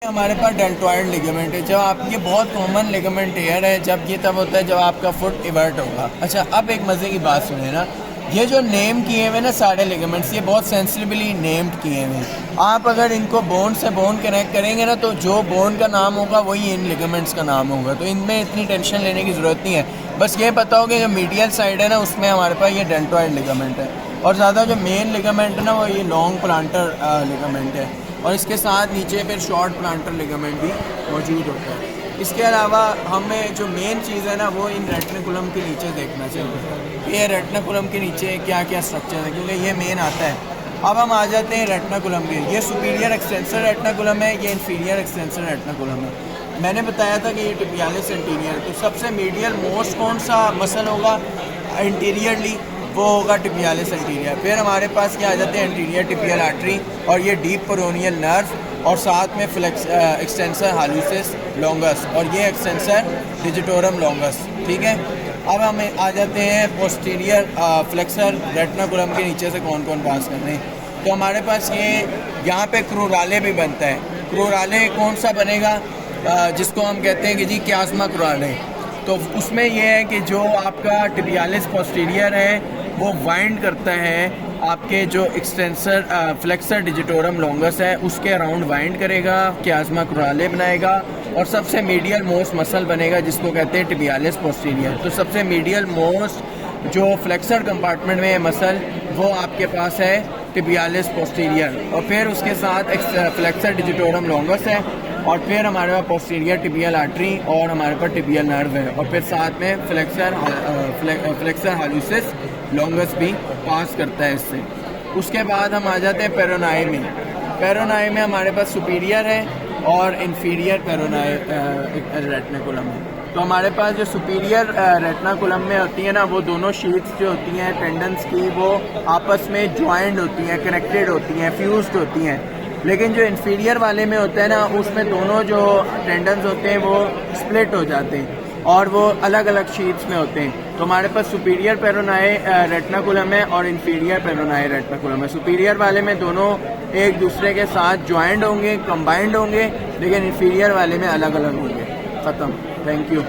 हमारे पास deltoid ligament है। जब आप ये बहुत कॉमन लिगामेंट टेयर है, जब ये तब होता है जब आपका फुट इवर्ट होगा। अच्छा, अब एक मज़े की बात सुने ना, ये जो नेम किए हुए ना सारे लिगामेंट्स, ये बहुत सेंसिटिवली नेम्ड किए हुए हैं। आप अगर इनको बोन से बोन कनेक्ट करेंगे ना, तो जो बोन का नाम होगा वही इन लिगामेंट्स का नाम होगा। तो इनमें इतनी टेंशन लेने की ज़रूरत नहीं है। बस ये पता हो कि जो मीडियल साइड है ना, उसमें हमारे पास ये डेल्टॉइड लिगामेंट है, और ज़्यादा जो मेन लिगामेंट है ना, वो ये लॉन्ग प्लांटर लिगामेंट है, और इसके साथ नीचे फिर शॉर्ट प्लांटर लिगामेंट भी मौजूद होता है। इसके अलावा हमें जो मेन चीज़ है ना, वो इन रेटिकुलम के नीचे देखना चाहिए। ये रेटिकुलम के नीचे क्या क्या स्ट्रक्चर है, क्योंकि ये मेन आता है। अब हम आ जाते हैं रेटिकुलम के। ये सुपीरियर एक्सटेंसर रेटिकुलम है, ये इन्फीरियर एक्सटेंसर रेटिकुलम है। मैंने बताया था कि ये टिबियालिस एंटीरियर। तो सबसे मीडियल मोस्ट कौन सा मसल होगा इंटीरियरली, वो होगा टिबियालिस एंटीरियर। फिर हमारे पास क्या आ जाते हैं एंटीरियर टिबियल आर्टरी, और ये डीप पेरोनियल नर्व, और साथ में एक्सटेंसर हाल्यूसिस लॉन्गस, और ये एक्सटेंसर डिजिटोरम लॉन्गस। ठीक है, अब हम आ जाते हैं पोस्टीरियर फ्लेक्सर रेटिकुलम के नीचे से कौन कौन पास करने हैं। तो हमारे पास ये यहाँ पे क्रूराले भी बनता है। क्रूराले कौन सा बनेगा, जिसको हम कहते हैं कि जी क्यास्मा क्रूराले। तो उसमें यह है कि जो आपका टिबियालिस पोस्टीरियर है वो वाइंड करता है आपके जो एक्सटेंसर फ्लेक्सर डिजिटोरम लॉन्गस है, उसके अराउंड वाइंड करेगा, क्यास्मा क्रूराले बनाएगा, और सबसे मीडियल मोस्ट मसल बनेगा जिसको कहते हैं टिबियालिस पोस्टीरियर। तो सबसे मीडियल मोस्ट जो फ्लेक्सर कंपार्टमेंट में मसल, वो आपके पास है टिबियालिस पोस्टीरियर, और फिर उसके साथ फ्लेक्सर डिजिटोरम लॉन्गस है, और फिर हमारे पास पोस्टीरियर टिबियल आर्टरी, और हमारे पापास टिबियल नर्व है, और फिर साथ में फ्लेक्सर हाल्यूसिस लॉन्गस भी पास करता है इससे। उसके बाद हम आ जाते हैं पेरोनाई में। पेरोनाई में हमारे पास सुपीरियर है और इन्फीरियर पेरोनाई रेटिकुलम है। तो हमारे पास जो सुपीरियर रेटिकुलम में होती है ना, वो दोनों शीट्स जो होती हैं टेंडन्स की, वो आपस में ज्वाइंट होती हैं, कनेक्टेड होती हैं, फ्यूज्ड होती हैं। लेकिन जो इन्फीरियर वाले में होता है ना, उसमें दोनों जो टेंडन्स होते हैं वो स्प्लिट हो जाते हैं, और वो अलग अलग शीट्स में होते हैं। तो हमारे पास सुपीरियर पेरोनाई रेटिकुलम है और इन्फीरियर पेरोनाई रेटिकुलम है। सुपीरियर वाले में दोनों एक दूसरे के साथ ज्वाइंट होंगे, कंबाइंड होंगे, लेकिन इन्फीरियर वाले में अलग अलग होंगे। ख़त्म। Thank you.